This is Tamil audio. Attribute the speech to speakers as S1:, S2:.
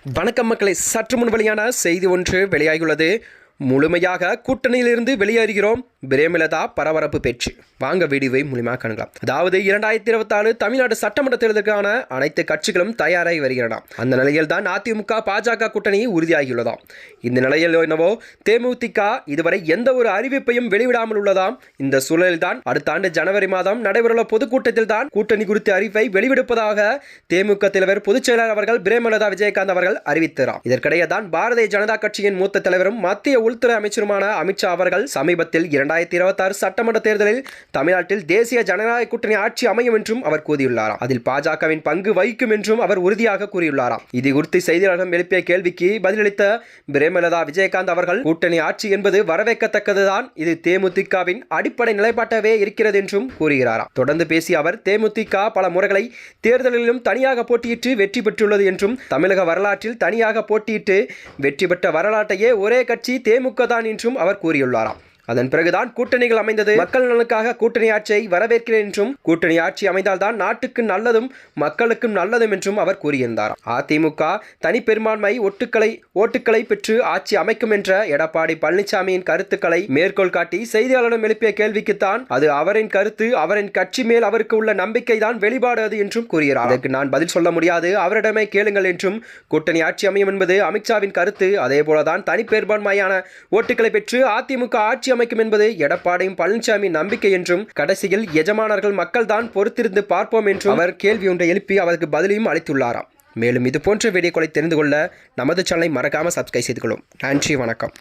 S1: வணக்கம் மக்களை, சற்று முன் வெளியான செய்தி ஒன்று வெளியாகியுள்ளது. முழுமையாக கூட்டணியிலிருந்து வெளியேறுகிறோம், பிரேமலதா பரபரப்பு பேச்சு. வாங்க வீடியோவை முழுமையாக காணலாம். அதாவது 2026 தமிழ்நாடு சட்டமன்ற தேர்தலுக்கான அனைத்து கட்சிகளும் தயாராகி வருகிறதாம். அந்த நிலையில் தான் அதிமுக பாஜக கூட்டணி உறுதியாகியுள்ளதாம். இந்த நிலையில் என்னவோ தேமுதிக இதுவரை எந்த ஒரு அறிவிப்பையும் வெளிவிடாமல் உள்ளதாம். இந்த சூழலில் தான் அடுத்த ஆண்டு ஜனவரி மாதம் நடைபெறவுள்ள பொதுக்கூட்டத்தில் தான் கூட்டணி குறித்த அறிவிப்பை வெளிவிடுப்பதாக தேமுக தலைவர் பொதுச் செயலாளர் அவர்கள் பிரேமலதா விஜயகாந்த் அவர்கள் அறிவித்தார். இதற்கிடையே தான் பாரதிய ஜனதா கட்சியின் மூத்த தலைவரும் மத்திய உள்துறை அமைச்சருமான அமித்ஷா அவர்கள் சமீபத்தில் 2026 சட்டமன்ற தேர்தலில் தமிழ்நாட்டில் தேசிய ஜனநாயக கூட்டணி ஆட்சி அமையும் என்றும் அவர் கூறியுள்ளாராம். அதில் பாஜகவின் பங்கு வகிக்கும் என்றும் அவர் உறுதியாக கூறியுள்ளாராம். இது குறித்து செய்தியாளர்கள் எழுப்பிய கேள்விக்கு பதிலளித்த பிரேமலதா விஜயகாந்த் அவர்கள், கூட்டணி ஆட்சி என்பது வரவேற்கத்தக்கதுதான், இது தேமுதிகவின் அடிப்படை நிலைப்பாட்டவே இருக்கிறது என்றும் கூறுகிறாராம். தொடர்ந்து பேசிய அவர், தேமுதிக பல முறைகளை தேர்தலிலும் தனியாக போட்டியிட்டு வெற்றி பெற்றுள்ளது என்றும், தமிழக வரலாற்றில் தனியாக போட்டியிட்டு வெற்றி பெற்ற வரலாற்றையே ஒரே கட்சி தேமுக தான் என்றும் அவர் கூறியுள்ளாராம். அதன் பிறகுதான் கூட்டணிகள் அமைந்தது. மக்கள் நலனுக்காக கூட்டணி ஆட்சியை வரவேற்கிறேன் என்றும், கூட்டணி ஆட்சி அமைந்தால்தான் நாட்டுக்கு நல்லதும் மக்களுக்கும் நல்லதும் என்றும் அவர் கூறியிருந்தார். அதிமுக தனி பெரும்பான்மை ஓட்டுக்களை பெற்று ஆட்சி அமைக்கும் என்ற எடப்பாடி பழனிசாமியின் கருத்துக்களை மேற்கோள் காட்டி செய்தியாளரிடம் எழுப்பிய கேள்விக்குத்தான், அது அவரின் கருத்து, அவரின் கட்சி மேல் அவருக்கு உள்ள நம்பிக்கை தான் வெளிப்பாடு அது என்றும் கூறுகிறார். அதற்கு நான் பதில் சொல்ல முடியாது, அவரிடமே கேளுங்கள் என்றும், கூட்டணி ஆட்சி அமையும் என்பது அமித்ஷாவின் கருத்து, அதே போலதான் தனி பெரும்பான்மையான ஓட்டுக்களை பெற்று அதிமுக ஆட்சி அமைக்கும் என்பது எடப்பாடியும் பழனிசாமி நம்பிக்கை என்றும், கடைசியில் எஜமானர்கள் மக்கள் தான் பொறுத்திருந்து பார்ப்போம் என்றும் அவர் கேள்வி ஒன்றை எழுப்பி அவருக்கு பதிலையும் அளித்துள்ளாராம். மேலும் இது போன்ற வீடியோக்களை தெரிந்து கொள்ள நமது சேனலை மறக்காம சப்ஸ்கிரைப் செய்து கொள்ளும். நன்றி, வணக்கம்.